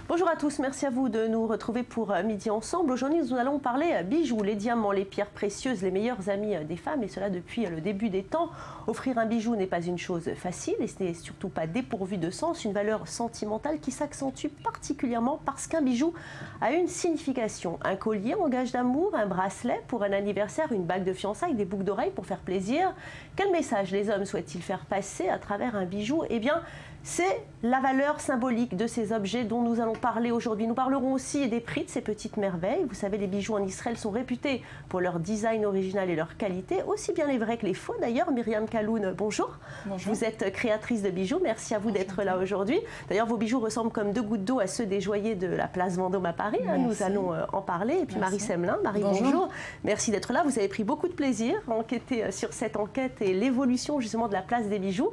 Bonjour à tous, merci à vous de nous retrouver pour Midi Ensemble. Aujourd'hui, nous allons parler bijoux, les diamants, les pierres précieuses, les meilleurs amis des femmes, et cela depuis le début des temps. Offrir un bijou n'est pas une chose facile et ce n'est surtout pas dépourvu de sens, une valeur sentimentale qui s'accentue particulièrement parce qu'un bijou a une signification. Un collier en gage d'amour, un bracelet pour un anniversaire, une bague de fiançailles, des boucles d'oreilles pour faire plaisir. Quel message les hommes souhaitent-ils faire passer à travers un bijou? Eh bien, c'est la valeur symbolique de ces objets dont nous allons parler aujourd'hui. Nous parlerons aussi des prix de ces petites merveilles. Vous savez, les bijoux en Israël sont réputés pour leur design original et leur qualité, aussi bien les vrais que les faux d'ailleurs. Myriam Kaloun, bonjour. Bonjour. Vous êtes créatrice de bijoux, merci à vous d'être là aujourd'hui. D'ailleurs, vos bijoux ressemblent comme deux gouttes d'eau à ceux des joailliers de la place Vendôme à Paris. Nous allons en parler. Et puis Marie Semelin, Marie, bonjour. Merci d'être là. Vous avez pris beaucoup de plaisir à enquêter sur cette enquête et l'évolution justement de la place des bijoux.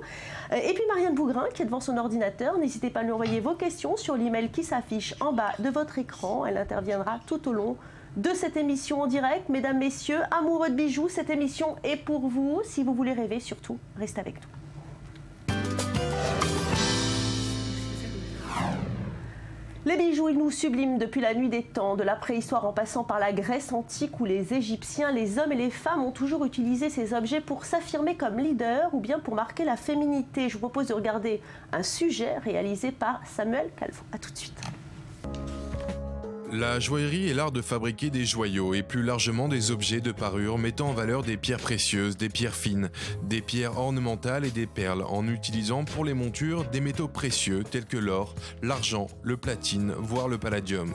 Et puis Marianne Bougrain qui est devant son ordinateur. N'hésitez pas à nous envoyer vos questions sur l'email qui s'affiche en bas de votre écran. Elle interviendra tout au long de cette émission en direct. Mesdames, messieurs, amoureux de bijoux, cette émission est pour vous. Si vous voulez rêver, surtout, restez avec nous. Les bijoux, ils nous subliment depuis la nuit des temps, de la préhistoire en passant par la Grèce antique ou les Égyptiens. Les hommes et les femmes ont toujours utilisé ces objets pour s'affirmer comme leader ou bien pour marquer la féminité. Je vous propose de regarder un sujet réalisé par Samuel Calvo. A tout de suite. La joaillerie est l'art de fabriquer des joyaux et plus largement des objets de parure mettant en valeur des pierres précieuses, des pierres fines, des pierres ornementales et des perles en utilisant pour les montures des métaux précieux tels que l'or, l'argent, le platine, voire le palladium.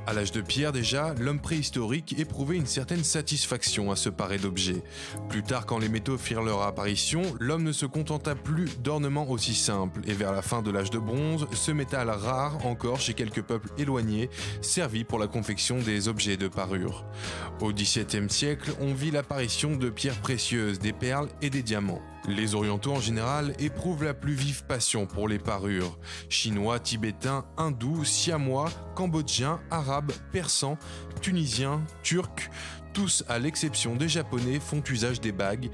À l'âge de pierre déjà, l'homme préhistorique éprouvait une certaine satisfaction à se parer d'objets. Plus tard, quand les métaux firent leur apparition, l'homme ne se contenta plus d'ornements aussi simples et vers la fin de l'âge de bronze, ce métal rare encore chez quelques peuples éloignés servit pour la confection des objets de parure. Au XVIIe siècle, on vit l'apparition de pierres précieuses, des perles et des diamants. Les Orientaux en général éprouvent la plus vive passion pour les parures. Chinois, Tibétains, Hindous, Siamois, Cambodgiens, Arabes, Persans, Tunisiens, Turcs, tous à l'exception des Japonais font usage des bagues,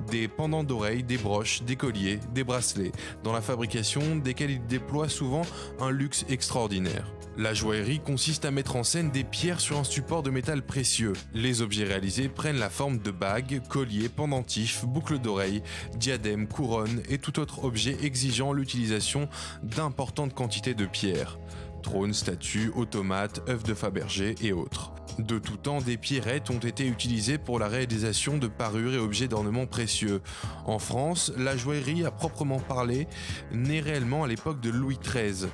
des pendants d'oreilles, des broches, des colliers, des bracelets, dans la fabrication desquels ils déploient souvent un luxe extraordinaire. La joaillerie consiste à mettre en scène des pierres sur un support de métal précieux. Les objets réalisés prennent la forme de bagues, colliers, pendentifs, boucles d'oreilles, diadèmes, couronnes et tout autre objet exigeant l'utilisation d'importantes quantités de pierres. Trônes, statues, automates, œuvres de Fabergé et autres. De tout temps, des pierrettes ont été utilisées pour la réalisation de parures et objets d'ornement précieux. En France, la joaillerie à proprement parler naît réellement à l'époque de Louis XIII.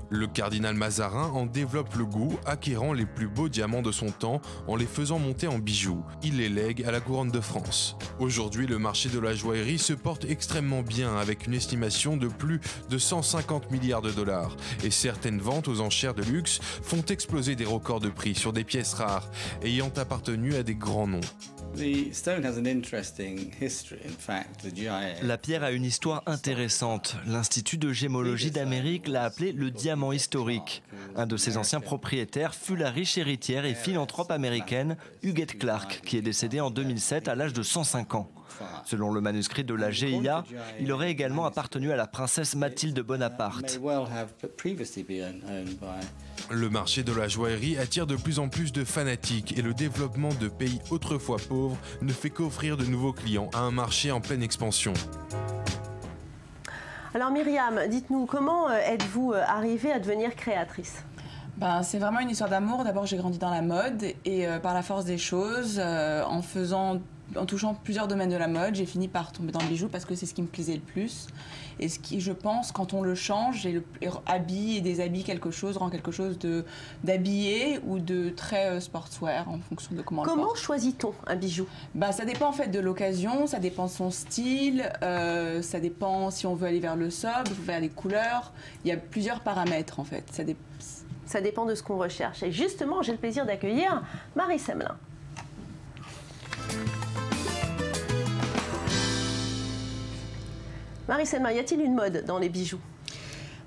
Le cardinal Mazarin en développe le goût, acquérant les plus beaux diamants de son temps en les faisant monter en bijoux. Il les lègue à la couronne de France. Aujourd'hui, le marché de la joaillerie se porte extrêmement bien avec une estimation de plus de 150 milliards de dollars. Et certaines ventes aux enchères de luxe font exploser des records de prix sur des pièces rares ayant appartenu à des grands noms. La pierre a une histoire intéressante. L'Institut de gémologie d'Amérique l'a appelé le diamant historique. Un de ses anciens propriétaires fut la riche héritière et philanthrope américaine Huguette Clark, qui est décédée en 2007 à l'âge de 105 ans. Selon le manuscrit de la GIA, il aurait également appartenu à la princesse Mathilde Bonaparte. Le marché de la joaillerie attire de plus en plus de fanatiques et le développement de pays autrefois pauvres ne fait qu'offrir de nouveaux clients à un marché en pleine expansion. Alors Myriam, dites-nous, comment êtes-vous arrivée à devenir créatrice ? C'est vraiment une histoire d'amour. D'abord, j'ai grandi dans la mode et par la force des choses, en touchant plusieurs domaines de la mode, j'ai fini par tomber dans le bijou parce que c'est ce qui me plaisait le plus. Et ce qui, je pense, quand on le change et habille et déshabille quelque chose, rend quelque chose d'habillé ou de très sportswear en fonction de comment on le porte. Comment choisit-on un bijou ? Ça dépend en fait de l'occasion, ça dépend de son style, ça dépend si on veut aller vers le sobre, vers les couleurs. Il y a plusieurs paramètres en fait. Ça dépend de ce qu'on recherche. Et justement, j'ai le plaisir d'accueillir Marie Semelin. Marie Semelin, y a-t-il une mode dans les bijoux ?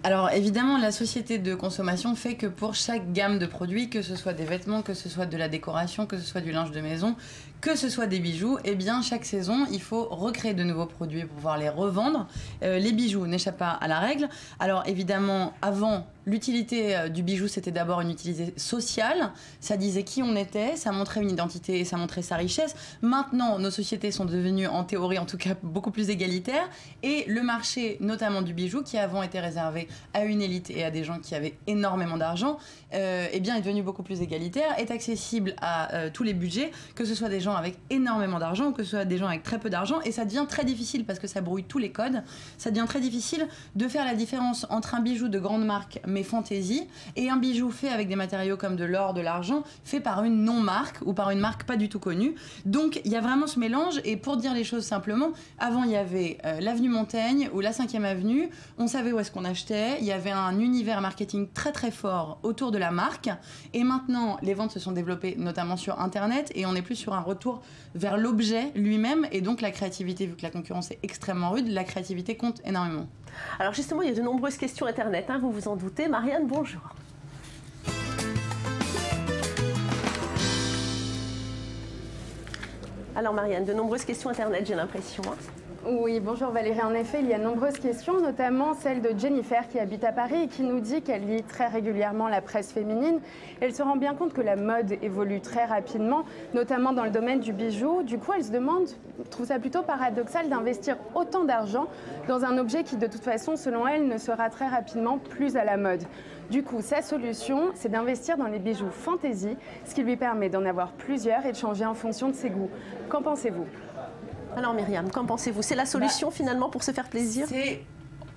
Alors évidemment, la société de consommation fait que pour chaque gamme de produits, que ce soit des vêtements, que ce soit de la décoration, que ce soit du linge de maison, que ce soit des bijoux, eh bien chaque saison, il faut recréer de nouveaux produits pour pouvoir les revendre. Les bijoux n'échappent pas à la règle. Alors évidemment, avant L'utilité du bijou, c'était d'abord une utilité sociale. Ça disait qui on était, ça montrait une identité et ça montrait sa richesse. Maintenant, nos sociétés sont devenues, en théorie en tout cas, beaucoup plus égalitaires. Et le marché, notamment du bijou, qui avant était réservé à une élite et à des gens qui avaient énormément d'argent, eh bien, est devenu beaucoup plus égalitaire, est accessible à tous les budgets, que ce soit des gens avec énormément d'argent ou que ce soit des gens avec très peu d'argent. Et ça devient très difficile, parce que ça brouille tous les codes, ça devient très difficile de faire la différence entre un bijou de grande marque mais fantaisie et un bijou fait avec des matériaux comme de l'or, de l'argent, fait par une non-marque ou par une marque pas du tout connue. Donc il y a vraiment ce mélange, et pour dire les choses simplement, avant il y avait l'avenue Montaigne ou la 5e avenue, on savait où est-ce qu'on achetait, il y avait un univers marketing très très fort autour de la marque, et maintenant les ventes se sont développées notamment sur internet, et on est plus sur un retour vers l'objet lui-même, et donc la créativité, vu que la concurrence est extrêmement rude, la créativité compte énormément. Alors justement, il y a de nombreuses questions internet, hein, vous vous en doutez. Marianne, bonjour. Alors Marianne, de nombreuses questions internet, j'ai l'impression. Hein. Oui, bonjour Valérie. En effet, il y a de nombreuses questions, notamment celle de Jennifer qui habite à Paris et qui nous dit qu'elle lit très régulièrement la presse féminine. Elle se rend bien compte que la mode évolue très rapidement, notamment dans le domaine du bijou. Du coup, elle se demande, trouve ça plutôt paradoxal d'investir autant d'argent dans un objet qui, de toute façon, selon elle, ne sera très rapidement plus à la mode. Du coup, sa solution, c'est d'investir dans les bijoux fantaisie, ce qui lui permet d'en avoir plusieurs et de changer en fonction de ses goûts. Qu'en pensez-vous ? Alors Myriam, qu'en pensez-vous? C'est la solution finalement pour se faire plaisir? C'est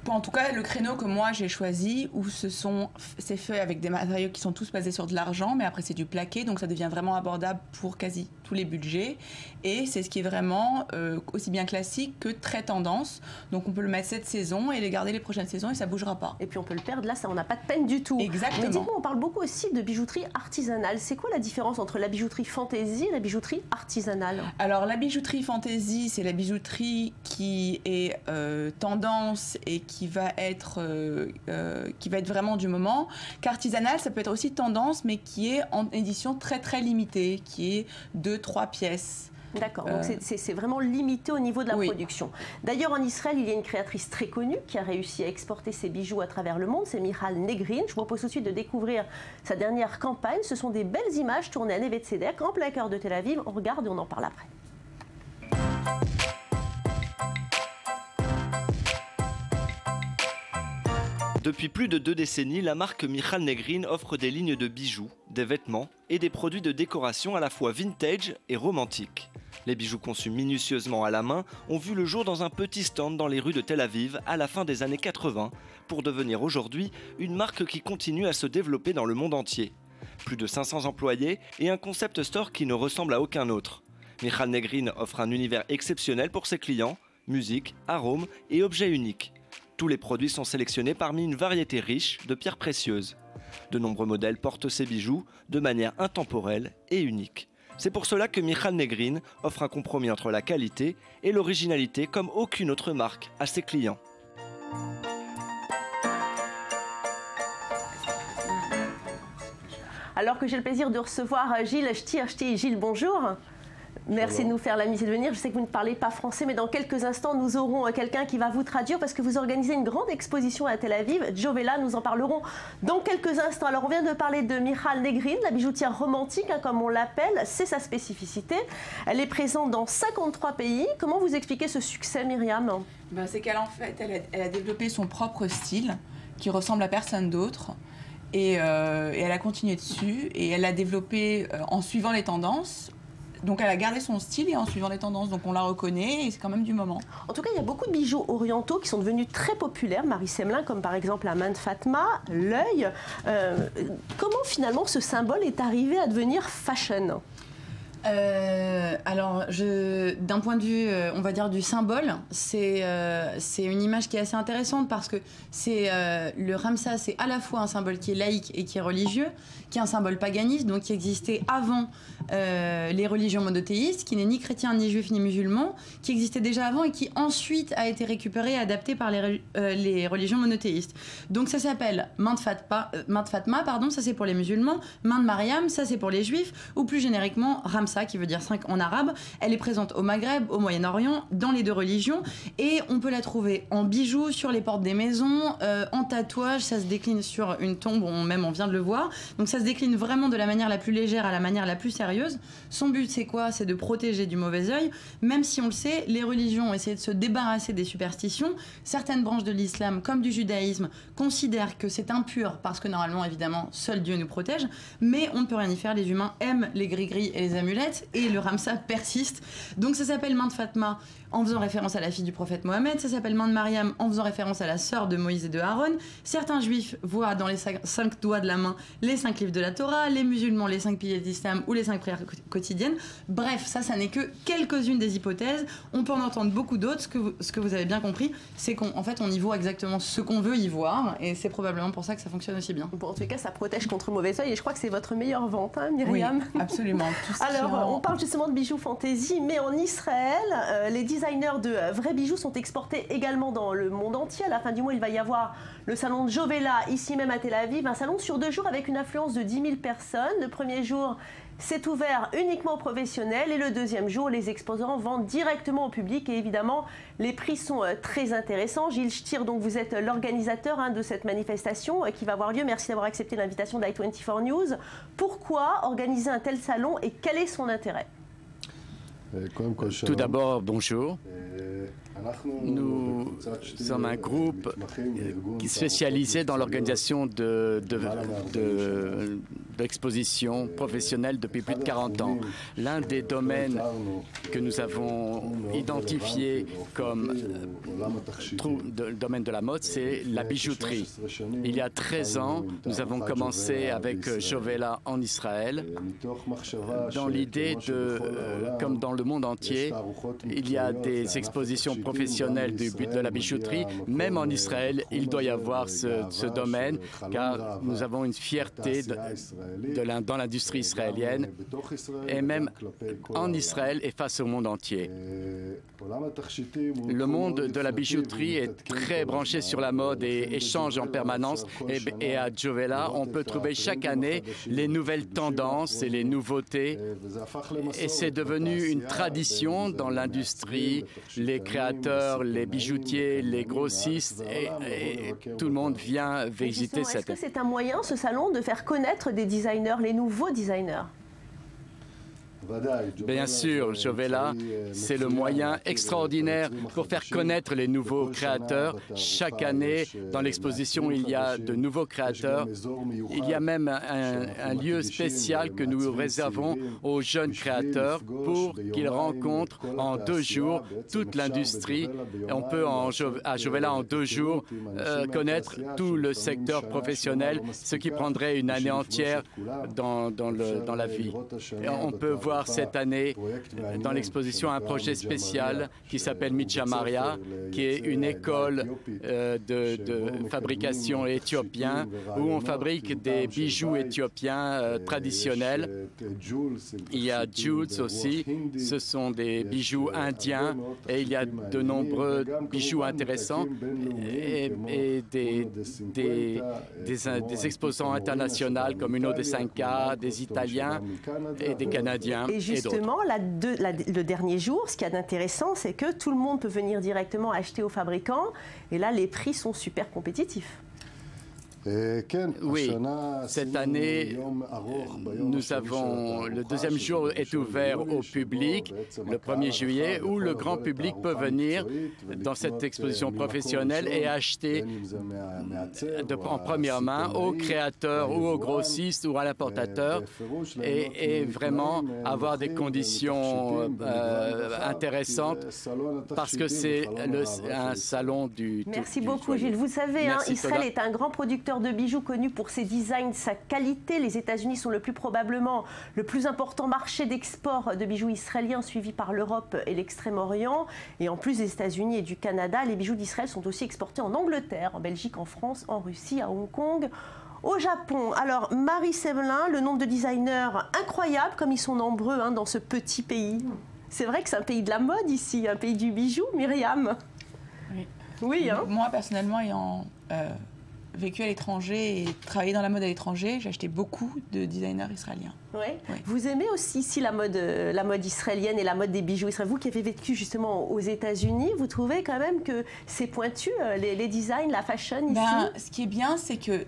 en tout cas le créneau que moi j'ai choisi, où c'est fait avec des matériaux qui sont tous basés sur de l'argent, mais après c'est du plaqué, donc ça devient vraiment abordable pour quasi tous les budgets, et c'est ce qui est vraiment aussi bien classique que très tendance. Donc on peut le mettre cette saison et les garder les prochaines saisons et ça bougera pas. Et puis on peut le perdre, là ça on n'a pas de peine du tout. Exactement. Mais dites-moi, on parle beaucoup aussi de bijouterie artisanale. C'est quoi la différence entre la bijouterie fantaisie et la bijouterie artisanale? Alors la bijouterie fantaisie, c'est la bijouterie qui est tendance et qui va être vraiment du moment. Qu'artisanale, ça peut être aussi tendance, mais qui est en édition très très limitée, qui est 2-3 pièces. D'accord, donc c'est vraiment limité au niveau de la production. D'ailleurs, en Israël, il y a une créatrice très connue qui a réussi à exporter ses bijoux à travers le monde, c'est Michal Negrin. Je vous propose tout de suite de découvrir sa dernière campagne. Ce sont des belles images tournées à Neve Tzedek, en plein cœur de Tel Aviv. On regarde et on en parle après. Depuis plus de 2 décennies, la marque Michal Negrin offre des lignes de bijoux, des vêtements et des produits de décoration à la fois vintage et romantiques. Les bijoux conçus minutieusement à la main ont vu le jour dans un petit stand dans les rues de Tel Aviv à la fin des années 80 pour devenir aujourd'hui une marque qui continue à se développer dans le monde entier. Plus de 500 employés et un concept store qui ne ressemble à aucun autre. Michal Negrin offre un univers exceptionnel pour ses clients, musique, arômes et objets uniques. Tous les produits sont sélectionnés parmi une variété riche de pierres précieuses. De nombreux modèles portent ces bijoux de manière intemporelle et unique. C'est pour cela que Michal Negrin offre un compromis entre la qualité et l'originalité comme aucune autre marque à ses clients. Alors que j'ai le plaisir de recevoir Gilles Ch'ti. Gilles, bonjour. Merci de nous faire l'amitié de venir. Je sais que vous ne parlez pas français, mais dans quelques instants, nous aurons quelqu'un qui va vous traduire parce que vous organisez une grande exposition à Tel Aviv. Jovela, nous en parlerons dans quelques instants. Alors, on vient de parler de Michal Negrin, la bijoutière romantique, hein, comme on l'appelle. C'est sa spécificité. Elle est présente dans 53 pays. Comment vous expliquez ce succès, Myriam? C'est qu'elle elle a développé son propre style qui ressemble à personne d'autre. Et elle a continué dessus. Et elle l'a développé en suivant les tendances. Donc elle a gardé son style et en suivant les tendances, donc on la reconnaît et c'est quand même du moment. En tout cas, il y a beaucoup de bijoux orientaux qui sont devenus très populaires, Marie Semelin, comme par exemple la main de Fatma, l'œil. Comment finalement ce symbole est arrivé à devenir fashion? Alors, d'un point de vue, on va dire, du symbole, c'est une image qui est assez intéressante parce que le Ramsa, c'est à la fois un symbole qui est laïque et qui est religieux, qui est un symbole paganiste, donc qui existait avant les religions monothéistes, qui n'est ni chrétien, ni juif, ni musulman, qui existait déjà avant et qui ensuite a été récupéré et adapté par les religions monothéistes. Donc ça s'appelle main de Fatma, ça c'est pour les musulmans, main de Mariam, ça c'est pour les juifs, ou plus génériquement Ramsa, Khamsa, qui veut dire 5 en arabe. Elle est présente au Maghreb, au Moyen-Orient, dans les deux religions. Et on peut la trouver en bijoux, sur les portes des maisons, en tatouage. Ça se décline sur une tombe, même on vient de le voir. Donc ça se décline vraiment de la manière la plus légère à la manière la plus sérieuse. Son but, c'est quoi? C'est de protéger du mauvais œil. Même si on le sait, les religions ont essayé de se débarrasser des superstitions. Certaines branches de l'islam, comme du judaïsme, considèrent que c'est impur parce que normalement, évidemment, seul Dieu nous protège. Mais on ne peut rien y faire. Les humains aiment les gris-gris et les amulettes et le Khamsa persiste. Donc ça s'appelle main de Fatma en faisant référence à la fille du prophète Mohammed. Ça s'appelle main de Mariam en faisant référence à la sœur de Moïse et de Aaron. Certains juifs voient dans les 5 doigts de la main les 5 livres de la Torah, les musulmans les 5 piliers de l'islam ou les 5 prières quotidiennes. Bref, ça n'est que quelques-unes des hypothèses. On peut en entendre beaucoup d'autres. Ce que vous avez bien compris, c'est qu'en fait, on y voit exactement ce qu'on veut y voir. Et c'est probablement pour ça que ça fonctionne aussi bien. Bon, en tout cas, ça protège contre le mauvais œil. Et je crois que c'est votre meilleure vente, hein, Myriam? Oui, absolument. Alors, on parle justement de bijoux fantaisie, mais en Israël, les designers de vrais bijoux sont exportés également dans le monde entier. À la fin du mois, il va y avoir le salon de Jovela, ici même à Tel Aviv, un salon sur 2 jours avec une affluence de 10 000 personnes. Le premier jour, c'est ouvert uniquement aux professionnels et le deuxième jour, les exposants vendent directement au public et évidemment, les prix sont très intéressants. Gilles Stier, donc vous êtes l'organisateur de cette manifestation qui va avoir lieu. Merci d'avoir accepté l'invitation d'i24 News. Pourquoi organiser un tel salon et quel est son intérêt? Tout d'abord, bonjour. Nous sommes un groupe spécialisé dans l'organisation d'expositions professionnelles depuis plus de 40 ans. L'un des domaines que nous avons identifié comme domaine de la mode, c'est la bijouterie. Il y a 13 ans, nous avons commencé avec Jovela en Israël, dans l'idée de, comme dans le monde entier, il y a des expositions professionnelles du but de la bijouterie. Même en Israël, il doit y avoir ce domaine, car nous avons une fierté dans l'industrie israélienne, et même en Israël et face au monde entier. Le monde de la bijouterie est très branché sur la mode et change en permanence. Et à Jovela, on peut trouver chaque année les nouvelles tendances et les nouveautés. Et c'est devenu une tradition dans l'industrie. Les créateurs, les bijoutiers, les grossistes, et tout le monde vient visiter cette... Est-ce que c'est un moyen, ce salon, de faire connaître des designers, les nouveaux designers? Bien sûr, Jovela, c'est le moyen extraordinaire pour faire connaître les nouveaux créateurs. Chaque année, dans l'exposition, il y a de nouveaux créateurs. Il y a même un lieu spécial que nous réservons aux jeunes créateurs pour qu'ils rencontrent en 2 jours toute l'industrie. On peut, à Jovela, en 2 jours, connaître tout le secteur professionnel, ce qui prendrait une année entière dans la vie. Et on peut voir cette année dans l'exposition un projet spécial qui s'appelle Mijamaria, qui est une école de fabrication éthiopien où on fabrique des bijoux éthiopiens traditionnels. Il y a Jewels aussi, ce sont des bijoux indiens et il y a de nombreux bijoux intéressants et des exposants internationaux comme Uno de 5K, des Italiens et des Canadiens. Et justement, le dernier jour, ce qu'il y a d'intéressant, c'est que tout le monde peut venir directement acheter aux fabricants. Et là, les prix sont super compétitifs. Oui, cette année, nous avons le deuxième jour est ouvert au public, le 1er juillet, où le grand public peut venir dans cette exposition professionnelle et acheter en première main aux créateurs ou aux grossistes ou à l'importateur et vraiment avoir des conditions intéressantes parce que c'est un salon du... Merci beaucoup, Gilles. Vous savez, Israël est un grand producteur de bijoux connu pour ses designs, sa qualité. Les États-Unis sont probablement le plus important marché d'export de bijoux israéliens, suivi par l'Europe et l'Extrême-Orient. Et en plus des États-Unis et du Canada, les bijoux d'Israël sont aussi exportés en Angleterre, en Belgique, en France, en Russie, à Hong Kong, au Japon. Alors, Marie Semelin, le nombre de designers incroyable, comme ils sont nombreux dans ce petit pays. C'est vrai que c'est un pays de la mode ici, un pays du bijou, Myriam. Oui. Oui, Moi, personnellement, ayant vécu à l'étranger et travaillé dans la mode à l'étranger, j'ai acheté beaucoup de designers israéliens. Ouais. Oui. Vous aimez aussi ici la mode israélienne et la mode des bijoux israéliens. Vous qui avez vécu justement aux États-Unis, vous trouvez quand même que c'est pointu, les designs, la fashion ici? Ce qui est bien, c'est que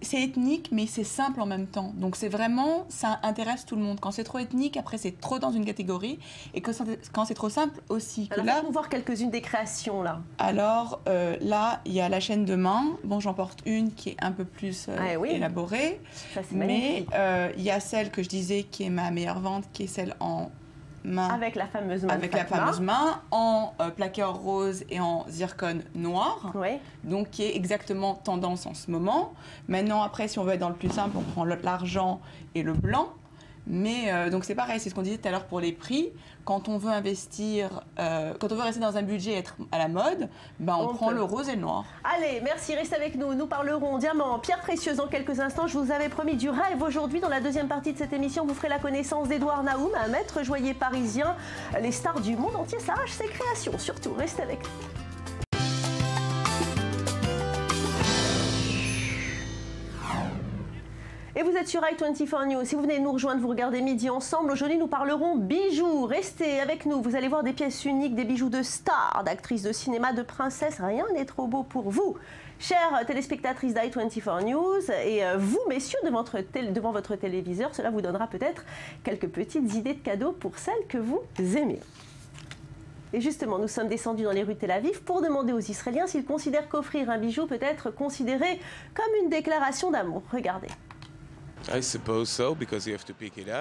c'est ethnique, mais c'est simple en même temps. Donc c'est vraiment, ça intéresse tout le monde. Quand c'est trop ethnique, après c'est trop dans une catégorie, et quand c'est trop simple aussi. Alors, faites-nous voir quelques-unes des créations là. Alors là, il y a la chaîne de main. Bon, j'en porte une qui est un peu plus élaborée. Ça, c'est mais il y a celle que je disais qui est ma meilleure vente, qui est celle en main. Avec la fameuse main. Avec la fameuse main, en plaqué or rose et en zircone noir. Oui. Donc qui est exactement tendance en ce moment. Maintenant, après, si on veut être dans le plus simple, on prend l'argent et le blanc. Mais donc c'est pareil, c'est ce qu'on disait tout à l'heure pour les prix. Quand on veut investir, quand on veut rester dans un budget et être à la mode, on prend le rose et le noir. Allez, merci, restez avec nous. Nous parlerons diamants, pierres précieuses dans quelques instants. Je vous avais promis du rêve aujourd'hui. Dans la deuxième partie de cette émission, vous ferez la connaissance d'Edouard Naoum, un maître joaillier parisien. Les stars du monde entier s'arrachent ses créations. Surtout, restez avec nous. Et vous êtes sur i24 News. Si vous venez de nous rejoindre, vous regardez Midi Ensemble. Aujourd'hui, nous parlerons bijoux. Restez avec nous. Vous allez voir des pièces uniques, des bijoux de stars, d'actrices de cinéma, de princesses. Rien n'est trop beau pour vous. Chères téléspectatrices d'i24 News, et vous, messieurs, devant votre téléviseur, cela vous donnera peut-être quelques petites idées de cadeaux pour celles que vous aimez. Et justement, nous sommes descendus dans les rues de Tel Aviv pour demander aux Israéliens s'ils considèrent qu'offrir un bijou peut être considéré comme une déclaration d'amour. Regardez.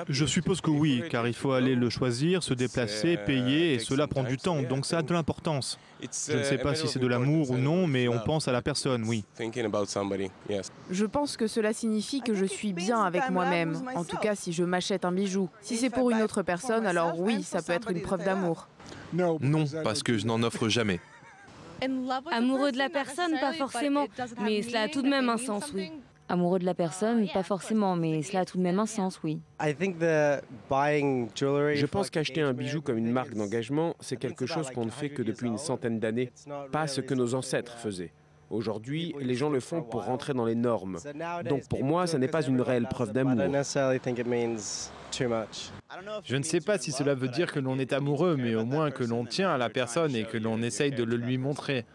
Je suppose que oui, car il faut aller le choisir, se déplacer, payer, et cela prend du temps, donc ça a de l'importance. Je ne sais pas si c'est de l'amour ou non, mais on pense à la personne, oui. Je pense que cela signifie que je suis bien avec moi-même, en tout cas si je m'achète un bijou. Si c'est pour une autre personne, alors oui, ça peut être une preuve d'amour. Non, parce que je n'en offre jamais. Amoureux de la personne, pas forcément, mais cela a tout de même un sens, oui. Amoureux de la personne, pas forcément, mais cela a tout de même un sens, oui. Je pense qu'acheter un bijou comme une marque d'engagement, c'est quelque chose qu'on ne fait que depuis une centaine d'années, pas ce que nos ancêtres faisaient. Aujourd'hui, les gens le font pour rentrer dans les normes. Donc pour moi, ça n'est pas une réelle preuve d'amour. Je ne sais pas si cela veut dire que l'on est amoureux, mais au moins que l'on tient à la personne et que l'on essaye de le lui montrer.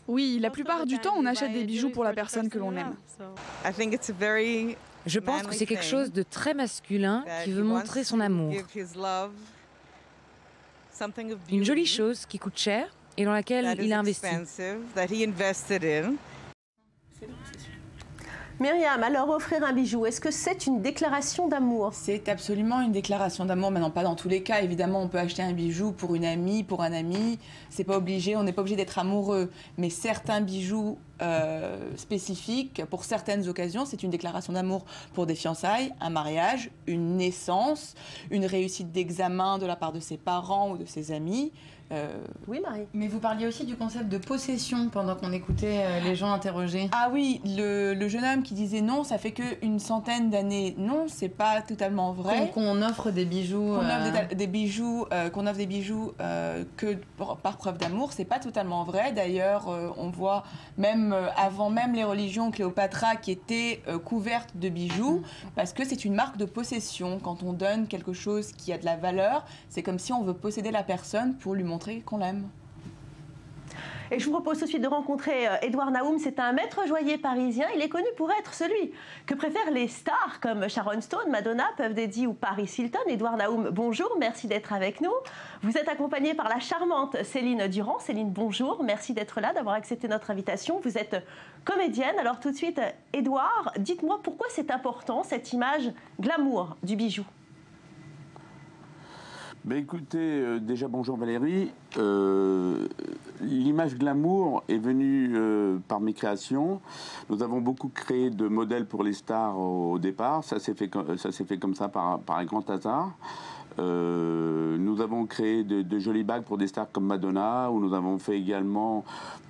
Oui, la plupart du temps, on achète des bijoux pour la personne que l'on aime. Je pense que c'est quelque chose de très masculin qui veut montrer son amour. Une jolie chose qui coûte cher et dans laquelle il a investi. Myriam, alors offrir un bijou, est-ce que c'est une déclaration d'amour? C'est absolument une déclaration d'amour, maintenant pas dans tous les cas. Évidemment, on peut acheter un bijou pour une amie, pour un ami. C'est pas obligé, on n'est pas obligé d'être amoureux. Mais certains bijoux spécifiques, pour certaines occasions, c'est une déclaration d'amour pour des fiançailles, un mariage, une naissance, une réussite d'examen de la part de ses parents ou de ses amis. Oui, Marie. Mais vous parliez aussi du concept de possession pendant qu'on écoutait les gens interroger. Ah oui, le jeune homme qui disait non, ça fait qu'une centaine d'années. Non, c'est pas totalement vrai. Qu'on offre des bijoux. Qu'on offre des bijoux que par preuve d'amour, c'est pas totalement vrai. D'ailleurs, on voit même avant même les religions, Cléopâtre qui était couverte de bijoux, parce que c'est une marque de possession. Quand on donne quelque chose qui a de la valeur, c'est comme si on veut posséder la personne pour lui montrer qu'on l'aime. Et je vous propose tout de suite de rencontrer Edouard Naoum. C'est un maître joaillier parisien. Il est connu pour être celui que préfèrent les stars comme Sharon Stone, Madonna, Puff Daddy ou Paris Hilton. Edouard Naoum, bonjour, merci d'être avec nous. Vous êtes accompagné par la charmante Céline Durand. Céline, bonjour, merci d'être là, d'avoir accepté notre invitation. Vous êtes comédienne. Alors tout de suite, Edouard, dites-moi pourquoi c'est important cette image glamour du bijou? Ben écoutez, déjà bonjour Valérie. L'image glamour est venue par mes créations. Nous avons beaucoup créé de modèles pour les stars au départ. Ça s'est fait comme ça par un grand hasard. Nous avons créé de jolies bagues pour des stars comme Madonna, où nous avons fait également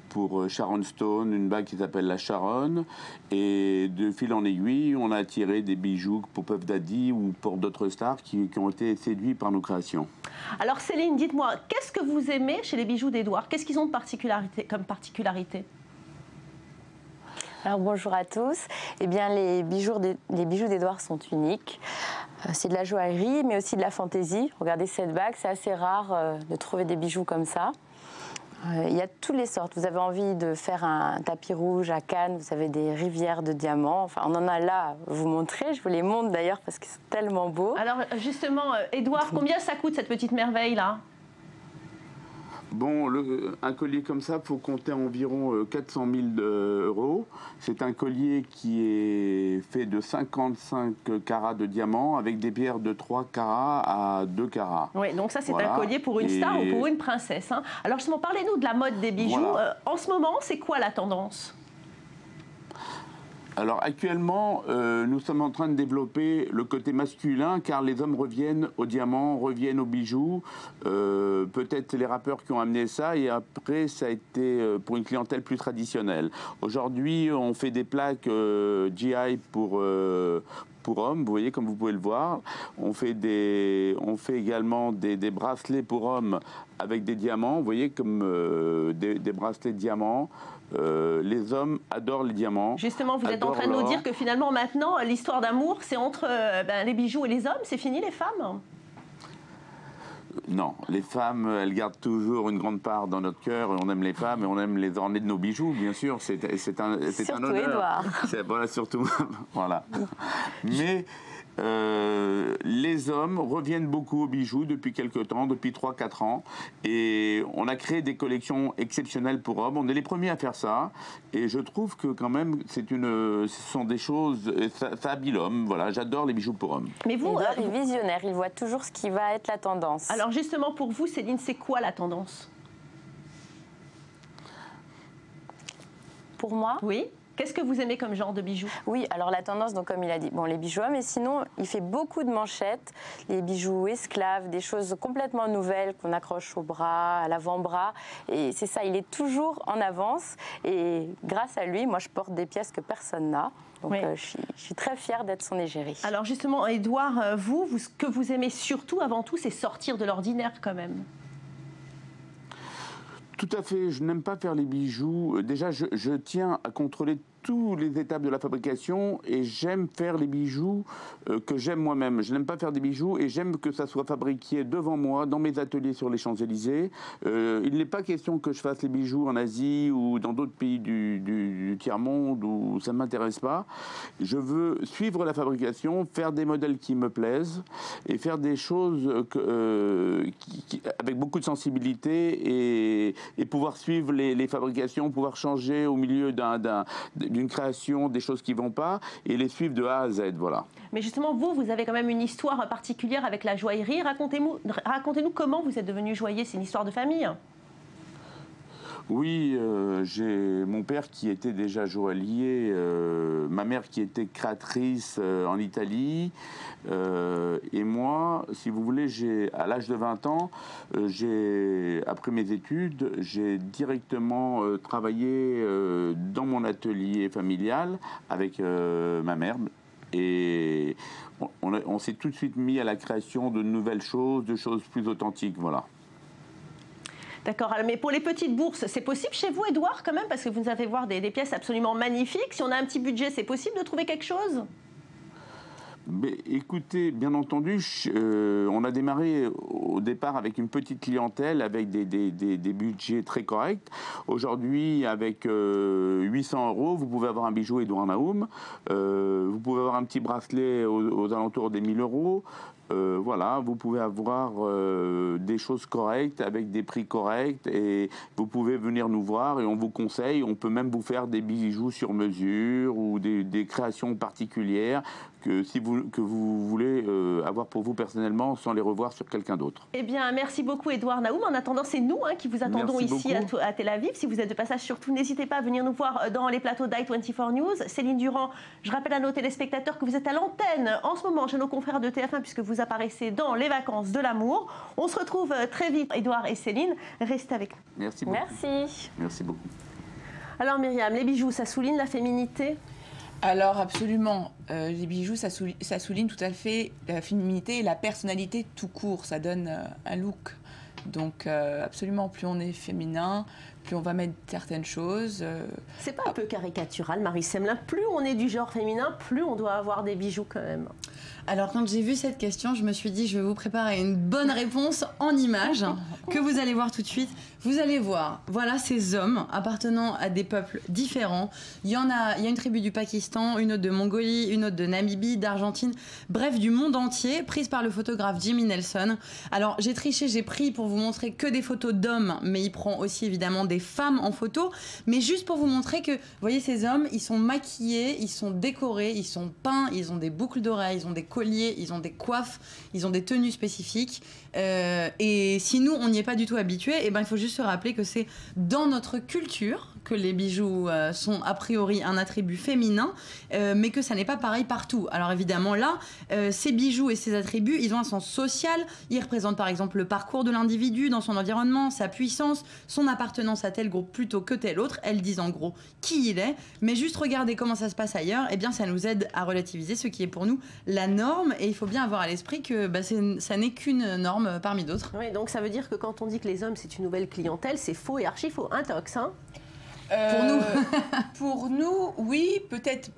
pour Sharon Stone une bague qui s'appelle la Sharon, et de fil en aiguille on a attiré des bijoux pour Puff Daddy ou pour d'autres stars qui ont été séduits par nos créations. Alors Céline, dites-moi, qu'est-ce que vous aimez chez les bijoux d'Edouard? Qu'est-ce qu'ils ont de particularité, comme particularité? Alors bonjour à tous. Eh bien, les bijoux d'Édouard sont uniques. C'est de la joaillerie, mais aussi de la fantaisie. Regardez cette bague, c'est assez rare de trouver des bijoux comme ça. Il y a toutes les sortes. Vous avez envie de faire un tapis rouge à Cannes, vous avez des rivières de diamants. Enfin, on en a là à vous montrer. Je vous les montre d'ailleurs parce que c'est tellement beau. Alors justement, Édouard, combien ça coûte cette petite merveille là? Bon, un collier comme ça, il faut compter environ 400 000 €. C'est un collier qui est fait de 55 carats de diamant avec des pierres de 3 carats à 2 carats. Oui, donc ça c'est voilà. Un collier pour une star ou pour une princesse. Hein. Alors justement, parlez-nous de la mode des bijoux. Voilà. En ce moment, c'est quoi la tendance? Alors actuellement, nous sommes en train de développer le côté masculin car les hommes reviennent aux diamants, reviennent aux bijoux. Peut-être c'est les rappeurs qui ont amené ça et après ça a été pour une clientèle plus traditionnelle. Aujourd'hui, on fait des plaques GI pour hommes, vous voyez comme vous pouvez le voir. On fait également des bracelets pour hommes avec des diamants, vous voyez comme des bracelets de diamants. Les hommes adorent les diamants. Justement, vous êtes en train de nous dire que finalement, maintenant, l'histoire d'amour, c'est entre les bijoux et les hommes. C'est fini, les femmes? Non, les femmes, elles gardent toujours une grande part dans notre cœur. On aime les femmes et on aime les orner de nos bijoux, bien sûr. C'est un honneur. Édouard. Voilà, surtout. Voilà. Mais les hommes reviennent beaucoup aux bijoux depuis quelques temps, depuis 3-4 ans. Et on a créé des collections exceptionnelles pour hommes. On est les premiers à faire ça. Et je trouve que quand même, ce sont des choses, ça habille l'homme. Voilà, j'adore les bijoux pour hommes. Mais vous, Édouard est visionnaire, il voit toujours ce qui va être la tendance. Alors justement, pour vous, Céline, c'est quoi la tendance? Pour moi? Oui. Qu'est-ce que vous aimez comme genre de bijoux? Oui, alors la tendance, donc comme il a dit, bon, les bijoux, mais sinon, il fait beaucoup de manchettes, les bijoux esclaves, des choses complètement nouvelles qu'on accroche au bras, à l'avant-bras. Et c'est ça, il est toujours en avance. Et grâce à lui, moi, je porte des pièces que personne n'a. Donc, oui. Je suis très fière d'être son égérie. Alors justement, Édouard, vous, ce que vous aimez surtout, avant tout, c'est sortir de l'ordinaire quand même. Tout à fait, je n'aime pas faire les bijoux. Déjà, je tiens à contrôler toutes les étapes de la fabrication et j'aime faire les bijoux que j'aime moi-même. Je n'aime pas faire des bijoux et j'aime que ça soit fabriqué devant moi, dans mes ateliers sur les Champs-Élysées. Il n'est pas question que je fasse les bijoux en Asie ou dans d'autres pays du tiers-monde où ça ne m'intéresse pas. Je veux suivre la fabrication, faire des modèles qui me plaisent et faire des choses avec beaucoup de sensibilité et pouvoir suivre les fabrications, pouvoir changer au milieu d'une création, des choses qui ne vont pas, et les suivre de A à Z, voilà. Mais justement, vous avez quand même une histoire particulière avec la joaillerie. Racontez-nous comment vous êtes devenu joaillier, c'est une histoire de famille. Oui, j'ai mon père qui était déjà joaillier, ma mère qui était créatrice en Italie, et moi, si vous voulez, à l'âge de 20 ans, après mes études, j'ai directement travaillé dans mon atelier familial avec ma mère. Et on s'est tout de suite mis à la création de nouvelles choses, de choses plus authentiques, voilà. D'accord, mais pour les petites bourses, c'est possible chez vous, Édouard, quand même? Parce que vous allez voir des pièces absolument magnifiques. Si on a un petit budget, c'est possible de trouver quelque chose? Mais écoutez, bien entendu, on a démarré au départ avec une petite clientèle, avec des budgets très corrects. Aujourd'hui, avec 800 €, vous pouvez avoir un bijou Édouard Naoum. Vous pouvez avoir un petit bracelet aux alentours des 1000 €. Voilà, vous pouvez avoir des choses correctes avec des prix corrects et vous pouvez venir nous voir et on vous conseille. On peut même vous faire des bijoux sur mesure ou des créations particulières que vous voulez avoir pour vous personnellement sans les revoir sur quelqu'un d'autre. Eh bien, merci beaucoup Édouard Naoum. En attendant, c'est nous qui vous attendons ici à Tel Aviv. Si vous êtes de passage, surtout, n'hésitez pas à venir nous voir dans les plateaux d'i24 News. Céline Durand, je rappelle à nos téléspectateurs que vous êtes à l'antenne en ce moment chez nos confrères de TF1 puisque vous apparaissez dans Les Vacances de l'amour. On se retrouve très vite, Édouard et Céline. Restez avec nous. Merci beaucoup. Merci. Merci beaucoup. Alors Myriam, les bijoux, ça souligne la féminité? Alors absolument, les bijoux, ça souligne tout à fait la féminité et la personnalité tout court. Ça donne un look. Donc absolument, plus on est féminin, plus on va mettre certaines choses. C'est pas un peu caricatural, Marie Semelin? Plus on est du genre féminin, plus on doit avoir des bijoux quand même. Alors quand j'ai vu cette question, je me suis dit je vais vous préparer une bonne réponse en images que vous allez voir tout de suite. Vous allez voir, voilà ces hommes appartenant à des peuples différents. Il y a une tribu du Pakistan, une autre de Mongolie, une autre de Namibie, d'Argentine, bref du monde entier, prise par le photographe Jimmy Nelson. Alors j'ai triché, j'ai pris pour vous montrer que des photos d'hommes, mais il prend aussi évidemment des femmes en photo, mais juste pour vous montrer que, vous voyez ces hommes, ils sont maquillés, ils sont décorés, ils sont peints, ils ont des boucles d'oreilles, ils ont des colliers, ils ont des coiffes, ils ont des tenues spécifiques. Et si nous, on n'y est pas du tout habitués, eh ben, il faut juste se rappeler que c'est dans notre culture que les bijoux sont a priori un attribut féminin, mais que ça n'est pas pareil partout. Alors évidemment là, ces bijoux et ces attributs, ils ont un sens social. Ils représentent par exemple le parcours de l'individu dans son environnement, sa puissance, son appartenance à tel groupe plutôt que tel autre. Elles disent en gros qui il est, mais juste regarder comment ça se passe ailleurs, eh bien ça nous aide à relativiser ce qui est pour nous la norme. Et il faut bien avoir à l'esprit que ça n'est qu'une norme parmi d'autres. Oui, donc ça veut dire que quand on dit que les hommes c'est une nouvelle clientèle, c'est faux et archi faux. Intox, hein? Pour nous, oui, peut-être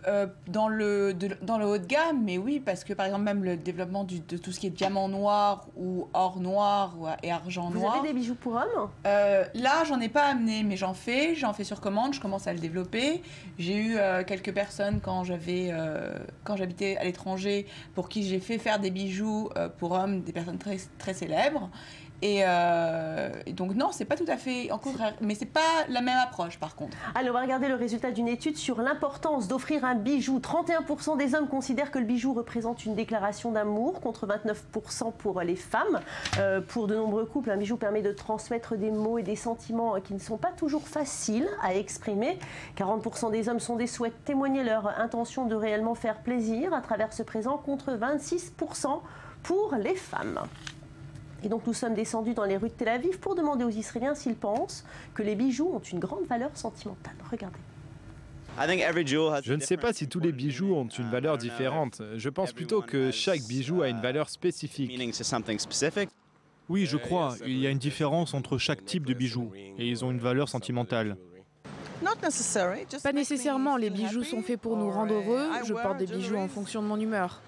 dans le haut de gamme, mais oui, parce que par exemple même le développement de tout ce qui est diamant noir ou or noir et argent noir. Vous avez des bijoux pour hommes? Là, j'en ai pas amené, mais j'en fais sur commande, je commence à le développer. J'ai eu quelques personnes quand j'habitais à l'étranger pour qui j'ai fait faire des bijoux pour hommes, des personnes très, très célèbres. Et donc non, c'est pas tout à fait en contraire, mais c'est pas la même approche par contre. Allez, on va regarder le résultat d'une étude sur l'importance d'offrir un bijou. 31% des hommes considèrent que le bijou représente une déclaration d'amour, contre 29% pour les femmes. Pour de nombreux couples, un bijou permet de transmettre des mots et des sentiments qui ne sont pas toujours faciles à exprimer. 40% des hommes souhaitent témoigner leur intention de réellement faire plaisir à travers ce présent, contre 26% pour les femmes. Et donc nous sommes descendus dans les rues de Tel Aviv pour demander aux Israéliens s'ils pensent que les bijoux ont une grande valeur sentimentale. Regardez. Je ne sais pas si tous les bijoux ont une valeur différente. Je pense plutôt que chaque bijou a une valeur spécifique. Oui, je crois. Il y a une différence entre chaque type de bijoux et ils ont une valeur sentimentale. Pas nécessairement, les bijoux sont faits pour nous rendre heureux. Je porte des bijoux en fonction de mon humeur.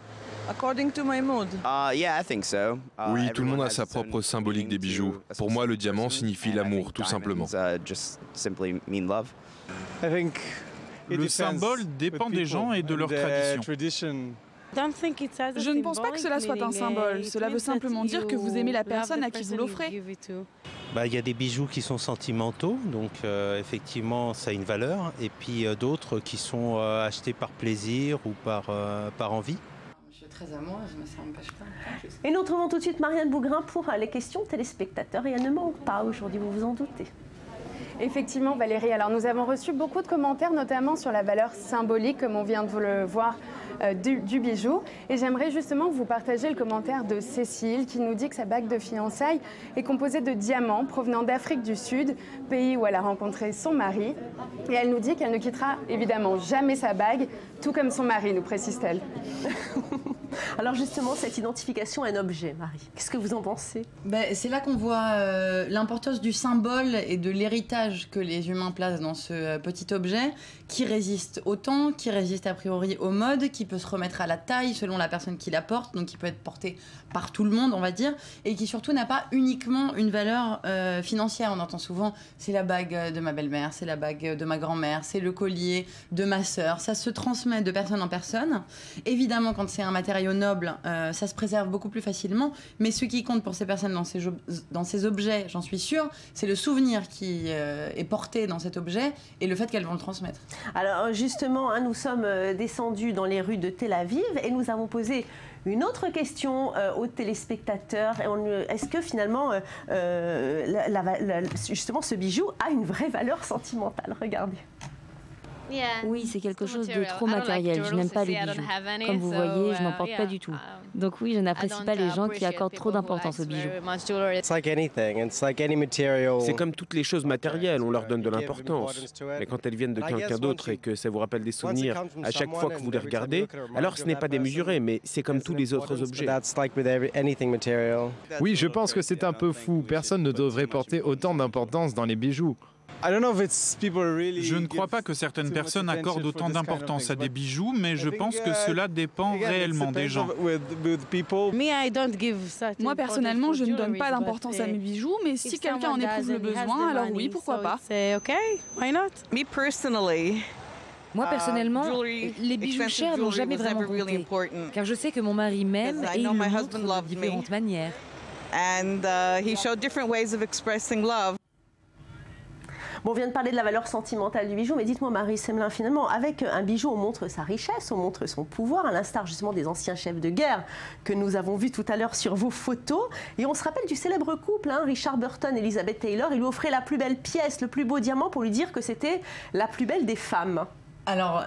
Oui, tout le monde a sa propre symbolique des bijoux. Pour moi, le diamant signifie l'amour, tout simplement. Le symbole dépend des gens et de leur tradition. Je ne pense pas que cela soit un symbole. Cela veut simplement dire que vous aimez la personne à qui vous l'offrez. Il y a des bijoux qui sont sentimentaux, donc effectivement ça a une valeur, et puis d'autres qui sont achetés par plaisir ou par envie. Très amoureuse, mais ça n'empêche pas. Et nous retrouvons tout de suite Marianne Bougrain pour les questions téléspectateurs. Et elle ne manque pas aujourd'hui, vous vous en doutez. Effectivement, Valérie. Alors, nous avons reçu beaucoup de commentaires, notamment sur la valeur symbolique, comme on vient de vous le voir, du bijou. Et j'aimerais justement vous partager le commentaire de Cécile, qui nous dit que sa bague de fiançailles est composée de diamants provenant d'Afrique du Sud, pays où elle a rencontré son mari. Et elle nous dit qu'elle ne quittera évidemment jamais sa bague, tout comme son mari, nous précise-t-elle. Alors justement, cette identification est un objet, Marie. Qu'est-ce que vous en pensez? C'est là qu'on voit l'importance du symbole et de l'héritage que les humains placent dans ce petit objet, qui résiste au temps, qui résiste a priori aux modes, qui peut se remettre à la taille selon la personne qui la porte, donc qui peut être porté par tout le monde, on va dire, et qui surtout n'a pas uniquement une valeur financière. On entend souvent, c'est la bague de ma belle-mère, c'est la bague de ma grand-mère, c'est le collier de ma sœur. Ça se transmet de personne en personne. Évidemment, quand c'est un matériau noble, ça se préserve beaucoup plus facilement, mais ce qui compte pour ces personnes dans ces objets, j'en suis sûre, c'est le souvenir qui est porté dans cet objet et le fait qu'elles vont le transmettre. Alors justement, nous sommes descendus dans les rues de Tel Aviv et nous avons posé une autre question aux téléspectateurs. Est-ce que finalement, justement, ce bijou a une vraie valeur sentimentale? Regardez. Oui, c'est quelque chose de trop matériel. Je n'aime pas les bijoux. Comme vous voyez, je n'en porte pas du tout. Donc oui, je n'apprécie pas les gens qui accordent trop d'importance aux bijoux. C'est comme toutes les choses matérielles, on leur donne de l'importance. Mais quand elles viennent de quelqu'un d'autre et que ça vous rappelle des souvenirs à chaque fois que vous les regardez, alors ce n'est pas démesuré, mais c'est comme tous les autres objets. Oui, je pense que c'est un peu fou. Personne ne devrait porter autant d'importance dans les bijoux. Je ne crois pas que certaines personnes accordent autant d'importance à des bijoux, mais je pense que cela dépend réellement des gens. Moi, personnellement, je ne donne pas d'importance à mes bijoux, mais si quelqu'un en éprouve le besoin, alors oui, pourquoi pas. Moi, personnellement, les bijoux chers n'ont jamais vraiment compté, car je sais que mon mari m'aime et il le montre de différentes manières. Bon, on vient de parler de la valeur sentimentale du bijou, mais dites-moi Marie Semelin, finalement, avec un bijou, on montre sa richesse, on montre son pouvoir, à l'instar justement des anciens chefs de guerre que nous avons vus tout à l'heure sur vos photos. Et on se rappelle du célèbre couple, Richard Burton et Elizabeth Taylor. Il lui offrait la plus belle pièce, le plus beau diamant pour lui dire que c'était la plus belle des femmes. Alors,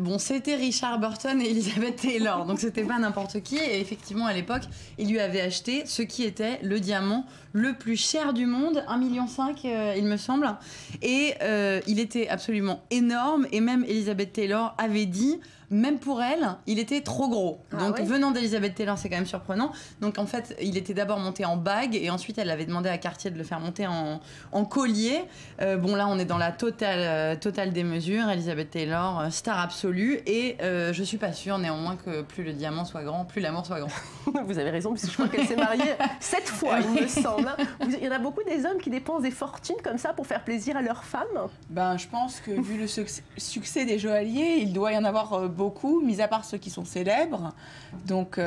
bon, c'était Richard Burton et Elizabeth Taylor, donc c'était pas n'importe qui. Et effectivement, à l'époque, il lui avait acheté ce qui était le diamant le plus cher du monde, 1,5 million, il me semble. Et il était absolument énorme. Et même Elizabeth Taylor avait dit, même pour elle, il était trop gros. Donc, venant d'Elizabeth Taylor, c'est quand même surprenant. Donc, en fait, il était d'abord monté en bague et ensuite, elle avait demandé à Cartier de le faire monter en collier. Bon, là, on est dans la totale démesure. Elizabeth Taylor, star absolue. Et je suis pas sûre, néanmoins, que plus le diamant soit grand, plus l'amour soit grand. Vous avez raison, puisque je crois qu'elle s'est mariée 7 fois, il me semble. Il y en a beaucoup des hommes qui dépensent des fortunes comme ça pour faire plaisir à leurs femmes. Ben, je pense que vu le succès des joailliers, il doit y en avoir beaucoup, mis à part ceux qui sont célèbres. Donc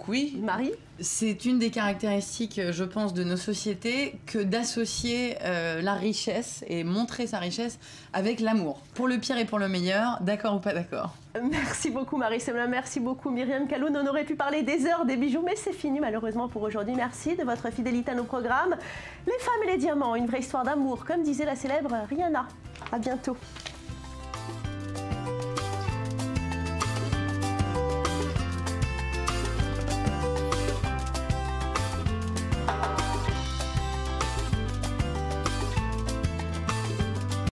oui. Marie ? C'est une des caractéristiques, je pense, de nos sociétés que d'associer la richesse et montrer sa richesse avec l'amour. Pour le pire et pour le meilleur, d'accord ou pas d'accord ? Merci beaucoup Marie Semelin, merci beaucoup Myriam Calhoun. On aurait pu parler des heures des bijoux, mais c'est fini malheureusement pour aujourd'hui. Merci de votre fidélité à nos programmes. Les femmes et les diamants, une vraie histoire d'amour, comme disait la célèbre Rihanna. À bientôt.